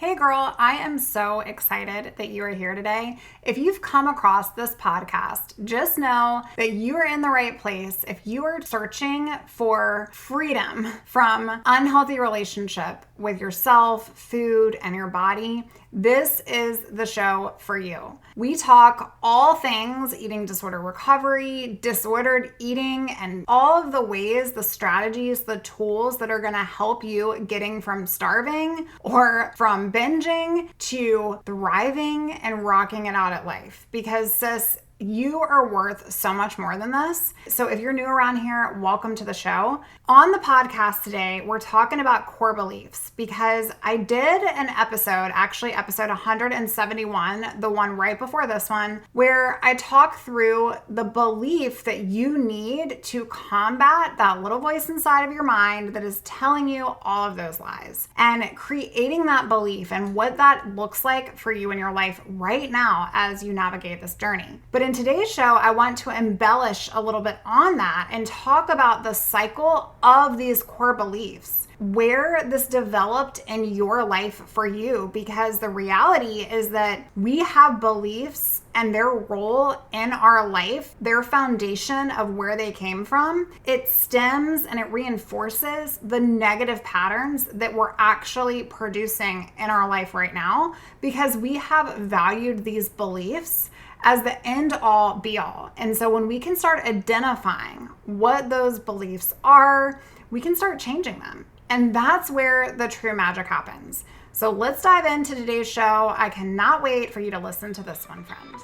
Hey girl, I am so excited that you are here today. If you've come across this podcast, just know that you are in the right place. If you are searching for freedom from unhealthy relationship with yourself, food, and your body, this is the show for you. We talk all things eating disorder recovery, disordered eating, and all of the ways, the strategies, the tools that are going to help you getting from starving or from binging to thriving and rocking it out at life. Because sis, you are worth so much more than this. So if you're new around here, welcome to the show. On the podcast today, we're talking about core beliefs because I did an episode, actually episode 171, the one right before this one, where I talk through the belief that you need to combat that little voice inside of your mind that is telling you all of those lies, and creating that belief and what that looks like for you in your life right now as you navigate this journey. But in today's show, I want to embellish a little bit on that and talk about the cycle of these core beliefs, where this developed in your life for you, because the reality is that we have beliefs and their role in our life, their foundation of where they came from, it stems and it reinforces the negative patterns that we're actually producing in our life right now, because we have valued these beliefs as the end all be all. And so when we can start identifying what those beliefs are, we can start changing them. And that's where the true magic happens. So let's dive into today's show. I cannot wait for you to listen to this one, friend.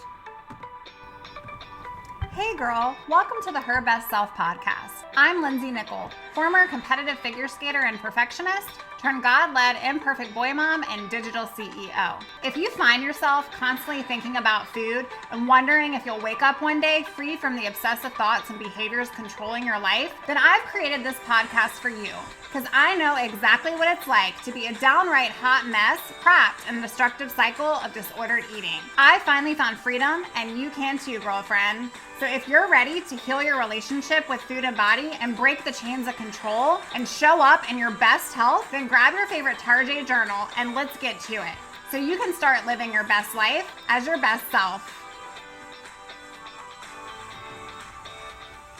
Hey girl, welcome to the Her Best Self podcast. I'm Lindsay Nickel, former competitive figure skater and perfectionist, turned God-led imperfect boy mom and digital CEO. If you find yourself constantly thinking about food and wondering if you'll wake up one day free from the obsessive thoughts and behaviors controlling your life, then I've created this podcast for you, because I know exactly what it's like to be a downright hot mess trapped in the destructive cycle of disordered eating. I finally found freedom, and you can too, girlfriend. So if you're ready to heal your relationship with food and body and break the chains of control and show up in your best health, then grab your favorite Tarjay journal and let's get to it, so you can start living your best life as your best self.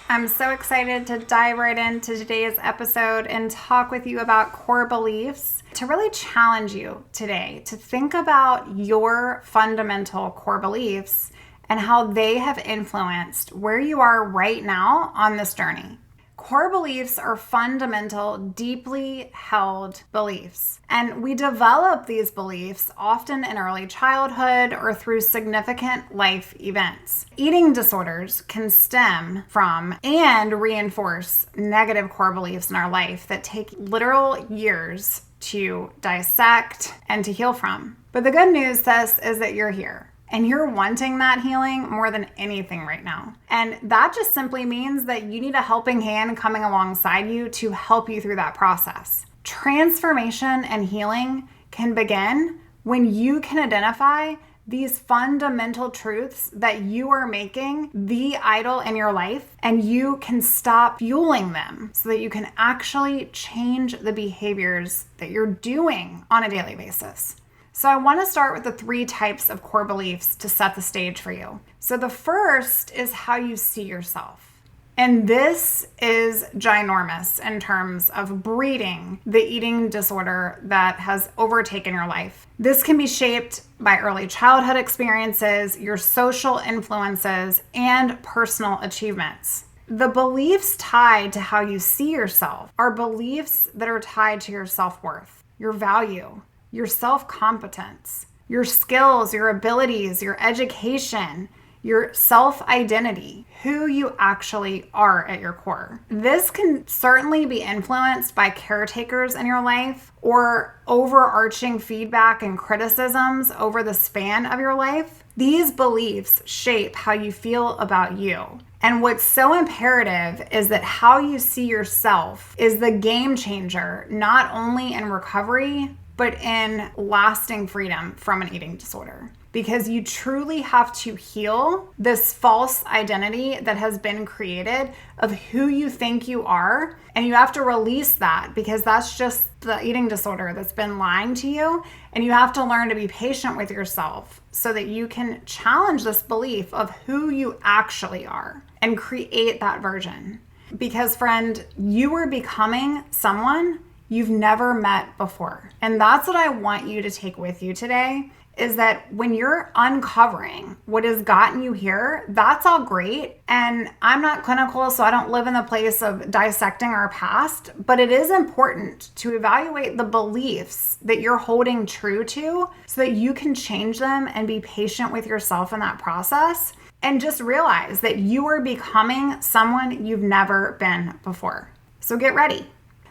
I'm so excited to dive right into today's episode and talk with you about core beliefs, to really challenge you today to think about your fundamental core beliefs and how they have influenced where you are right now on this journey. Core beliefs are fundamental, deeply held beliefs. And we develop these beliefs often in early childhood or through significant life events. Eating disorders can stem from and reinforce negative core beliefs in our life that take literal years to dissect and to heal from. But the good news, sis, is that you're here. And you're wanting that healing more than anything right now. And that just simply means that you need a helping hand coming alongside you to help you through that process. Transformation and healing can begin when you can identify these fundamental truths that you are making the idol in your life, and you can stop fueling them so that you can actually change the behaviors that you're doing on a daily basis. So I want to start with the 3 types of core beliefs to set the stage for you. So the first is how you see yourself. And this is ginormous in terms of breeding the eating disorder that has overtaken your life. This can be shaped by early childhood experiences, your social influences, and personal achievements. The beliefs tied to how you see yourself are beliefs that are tied to your self-worth, your value, your self-competence, your skills, your abilities, your education, your self-identity, who you actually are at your core. This can certainly be influenced by caretakers in your life or overarching feedback and criticisms over the span of your life. These beliefs shape how you feel about you. And what's so imperative is that how you see yourself is the game changer, not only in recovery, but in lasting freedom from an eating disorder. because you truly have to heal this false identity that has been created of who you think you are. And you have to release that because that's just the eating disorder that's been lying to you. And you have to learn to be patient with yourself so that you can challenge this belief of who you actually are and create that version. Because friend, you are becoming someone you've never met before. And that's what I want you to take with you today, is that when you're uncovering what has gotten you here, that's all great. And I'm not clinical, so I don't live in the place of dissecting our past, but it is important to evaluate the beliefs that you're holding true to so that you can change them and be patient with yourself in that process. And just realize that you are becoming someone you've never been before. So get ready.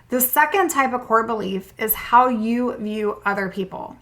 The second type of core belief is how you view other people.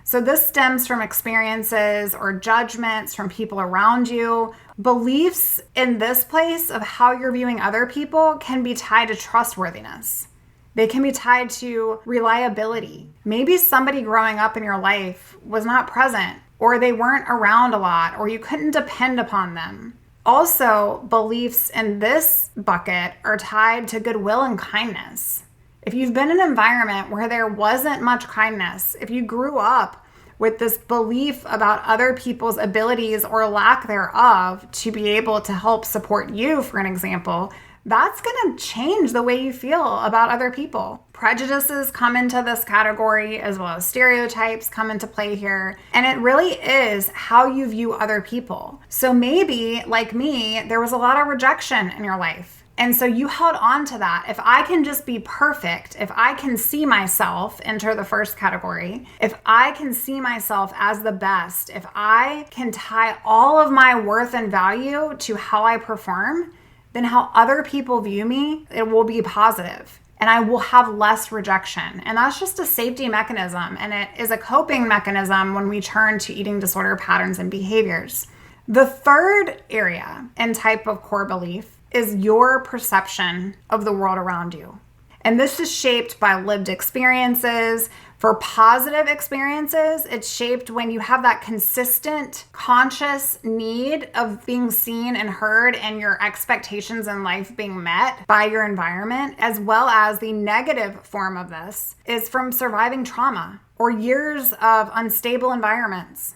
So this stems from experiences or judgments from people around you. Beliefs in this place of how you're viewing other people can be tied to trustworthiness. They can be tied to reliability. Maybe somebody growing up in your life was not present, or they weren't around a lot, or you couldn't depend upon them. Also, beliefs in this bucket are tied to goodwill and kindness. If you've been in an environment where there wasn't much kindness, if you grew up with this belief about other people's abilities or lack thereof to be able to help support you, for an example, that's going to change the way you feel about other people. Prejudices come into this category, as well as stereotypes come into play here. And it really is how you view other people. So maybe, like me, there was a lot of rejection in your life. And so you held on to that. If I can just be perfect, if I can see myself, enter the first category, if I can see myself as the best, if I can tie all of my worth and value to how I perform, then how other people view me, it will be positive. And I will have less rejection. And that's just a safety mechanism. And it is a coping mechanism when we turn to eating disorder patterns and behaviors. The third area and type of core belief is your perception of the world around you. And this is shaped by lived experiences. For positive experiences, it's shaped when you have that consistent, conscious need of being seen and heard and your expectations in life being met by your environment, as well as the negative form of this is from surviving trauma or years of unstable environments.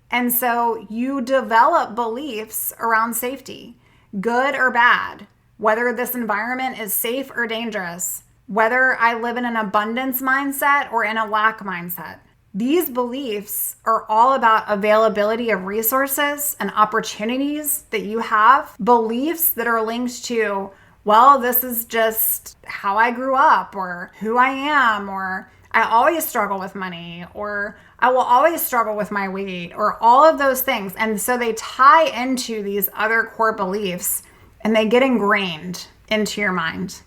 And so you develop beliefs around safety, good or bad, whether this environment is safe or dangerous, whether I live in an abundance mindset or in a lack mindset. These beliefs are all about availability of resources and opportunities that you have, beliefs that are linked to, well, this is just how I grew up, or who I am, or I always struggle with money, or I will always struggle with my weight, or all of those things. And so they tie into these other core beliefs and they get ingrained into your mind.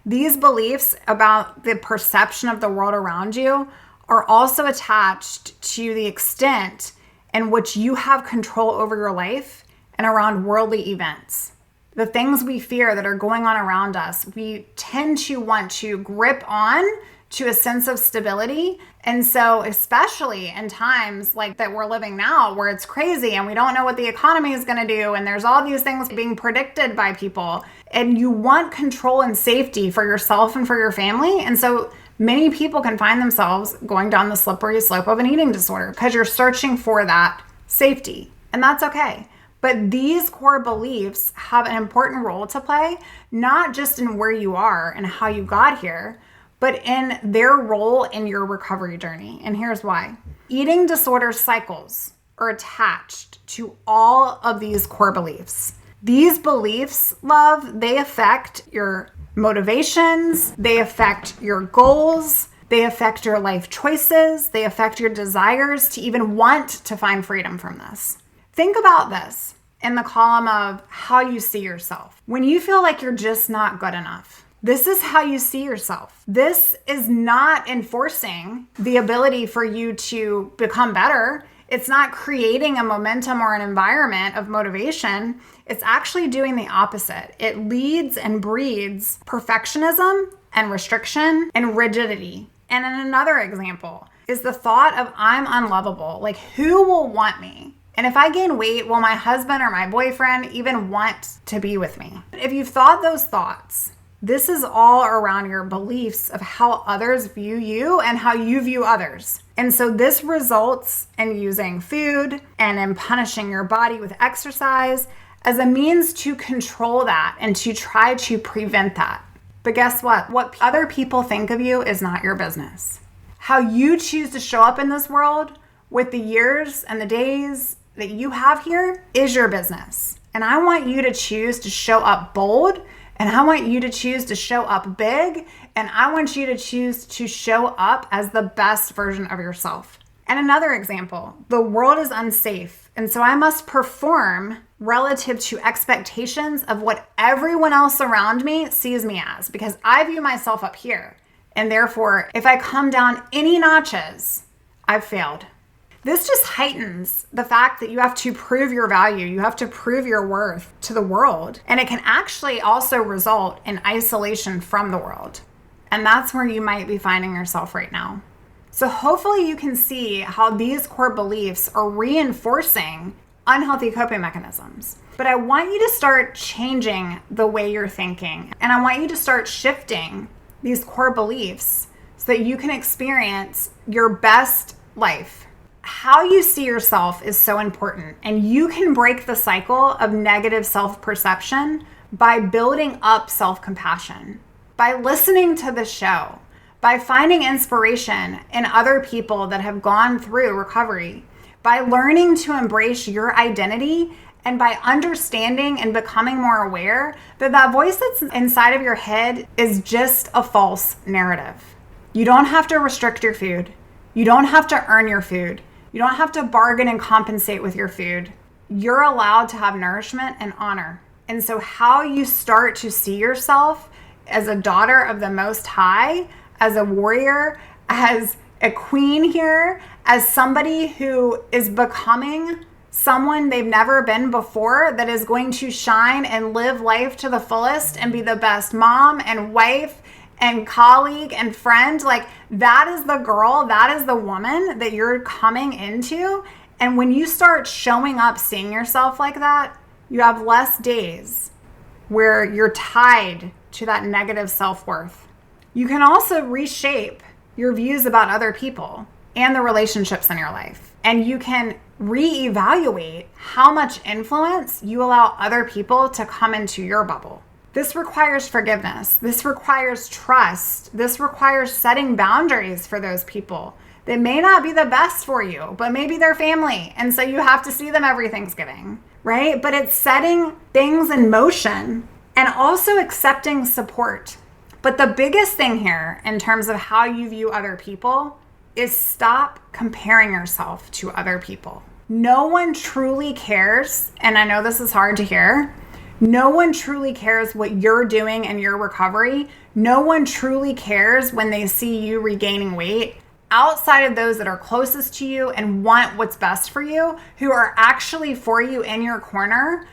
These beliefs about the perception of the world around you are also attached to the extent in which you have control over your life and around worldly events. The things we fear that are going on around us, we tend to want to grip on to a sense of stability. And so especially in times like that we're living now where it's crazy and we don't know what the economy is going to do and there's all these things being predicted by people and you want control and safety for yourself and for your family. And so many people can find themselves going down the slippery slope of an eating disorder because you're searching for that safety, and that's okay. But these core beliefs have an important role to play, not just in where you are and how you got here, but in their role in your recovery journey. And here's why. Eating disorder cycles are attached to all of these core beliefs. These beliefs, love, they affect your motivations, they affect your goals, they affect your life choices, they affect your desires to even want to find freedom from this. Think about this in the column of how you see yourself. When you feel like you're just not good enough, this is how you see yourself. This is not enforcing the ability for you to become better. It's not creating a momentum or an environment of motivation. It's actually doing the opposite. It leads and breeds perfectionism and restriction and rigidity. And in another example, is the thought of I'm unlovable. Like, who will want me? And if I gain weight, will my husband or my boyfriend even want to be with me? If you've thought those thoughts, this is all around your beliefs of how others view you and how you view others. And so this results in using food and in punishing your body with exercise as a means to control that and to try to prevent that. But guess what? What other people think of you is not your business. How you choose to show up in this world with the years and the days that you have here is your business. And I want you to choose to show up bold, and I want you to choose to show up big, and I want you to choose to show up as the best version of yourself. And another example, the world is unsafe, and so I must perform relative to expectations of what everyone else around me sees me as, because I view myself up here. And therefore, if I come down any notches, I've failed. This just heightens the fact that you have to prove your value. You have to prove your worth to the world. And it can actually also result in isolation from the world. And that's where you might be finding yourself right now. So hopefully you can see how these core beliefs are reinforcing unhealthy coping mechanisms. But I want you to start changing the way you're thinking. And I want you to start shifting these core beliefs so that you can experience your best life. How you see yourself is so important, and you can break the cycle of negative self-perception by building up self-compassion, by listening to the show, by finding inspiration in other people that have gone through recovery, by learning to embrace your identity, and by understanding and becoming more aware that that voice that's inside of your head is just a false narrative. You don't have to restrict your food. You don't have to earn your food. You don't have to bargain and compensate with your food. You're allowed to have nourishment and honor. And so how you start to see yourself as a daughter of the Most High, as a warrior, as a queen here, as somebody who is becoming someone they've never been before, that is going to shine and live life to the fullest and be the best mom and wife and colleague and friend, like that is the girl, that is the woman that you're coming into. And when you start showing up, seeing yourself like that, you have less days where you're tied to that negative self-worth. You can also reshape your views about other people and the relationships in your life. And you can reevaluate how much influence you allow other people to come into your bubble. This requires forgiveness. This requires trust. This requires setting boundaries for those people that may not be the best for you, but maybe they're family. And so you have to see them every Thanksgiving, right? But it's setting things in motion and also accepting support. But the biggest thing here in terms of how you view other people is stop comparing yourself to other people. No one truly cares, and I know this is hard to hear, no one truly cares what you're doing in your recovery. No one truly cares when they see you regaining weight outside of those that are closest to you and want what's best for you, who are actually for you in your corner,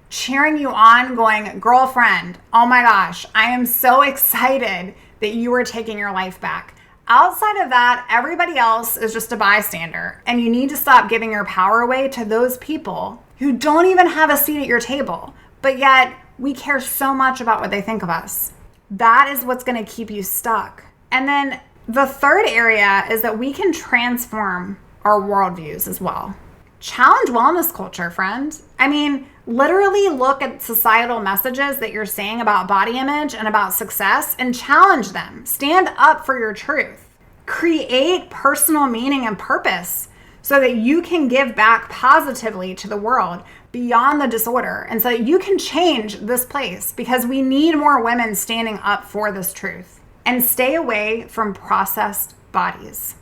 cheering you on, going, girlfriend, oh my gosh, I am so excited that you are taking your life back. Outside of that, everybody else is just a bystander, and you need to stop giving your power away to those people who don't even have a seat at your table. But yet, we care so much about what they think of us. That is what's going to keep you stuck. And then the third area is that we can transform our worldviews as well. Challenge wellness culture, friend. I mean, literally look at societal messages that you're saying about body image and about success and challenge them. Stand up for your truth. Create personal meaning and purpose so that you can give back positively to the world beyond the disorder, and so that you can change this place, because we need more women standing up for this truth. And stay away from processed bodies.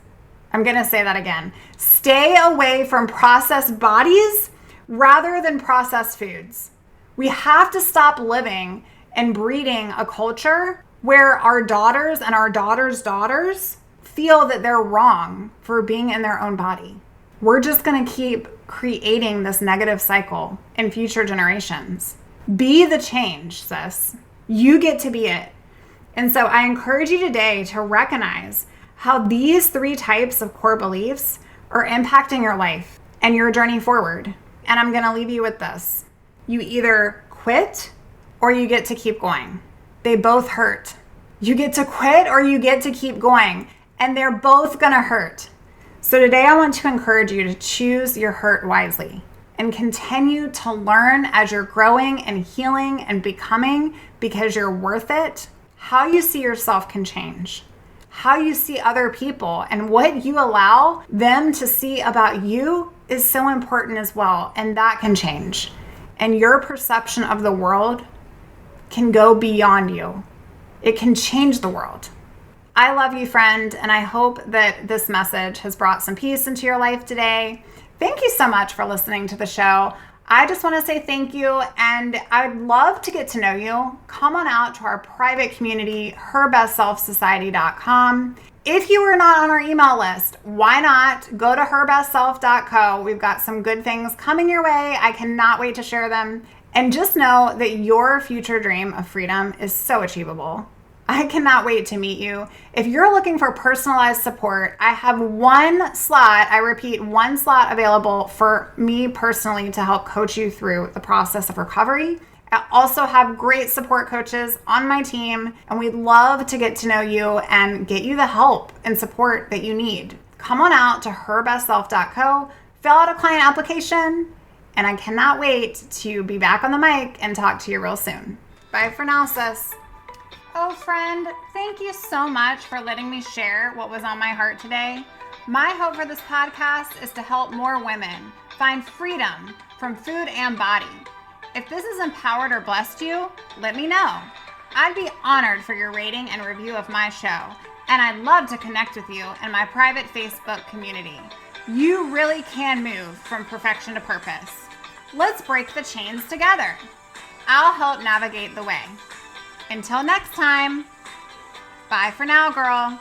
I'm going to say that again. Stay away from processed bodies rather than processed foods. We have to stop living and breeding a culture where our daughters and our daughters' daughters feel that they're wrong for being in their own body. We're just going to keep creating this negative cycle in future generations. Be the change, sis. You get to be it. And so I encourage you today to recognize how these 3 types of core beliefs are impacting your life and your journey forward. And I'm going to leave you with this. You either quit or you get to keep going. They both hurt. You get to quit or you get to keep going, and they're both going to hurt. So today I want to encourage you to choose your hurt wisely and continue to learn as you're growing and healing and becoming, because you're worth it. How you see yourself can change. How you see other people and what you allow them to see about you is so important as well. And that can change. And your perception of the world can go beyond you. It can change the world. I love you, friend, and I hope that this message has brought some peace into your life today. Thank you so much for listening to the show. I just want to say thank you, and I'd love to get to know you. Come on out to our private community, herbestselfsociety.com. If you are not on our email list, why not go to herbestself.co? We've got some good things coming your way. I cannot wait to share them. And just know that your future dream of freedom is so achievable. I cannot wait to meet you. If you're looking for personalized support, I have 1 slot, I repeat, 1 slot available for me personally to help coach you through the process of recovery. I also have great support coaches on my team, and we'd love to get to know you and get you the help and support that you need. Come on out to herbestself.co, fill out a client application, and I cannot wait to be back on the mic and talk to you real soon. Bye for now, sis. Oh, friend, thank you so much for letting me share what was on my heart today. My hope for this podcast is to help more women find freedom from food and body. If this has empowered or blessed you, let me know. I'd be honored for your rating and review of my show, and I'd love to connect with you in my private Facebook community. You really can move from perfection to purpose. Let's break the chains together. I'll help navigate the way. Until next time, bye for now, girl.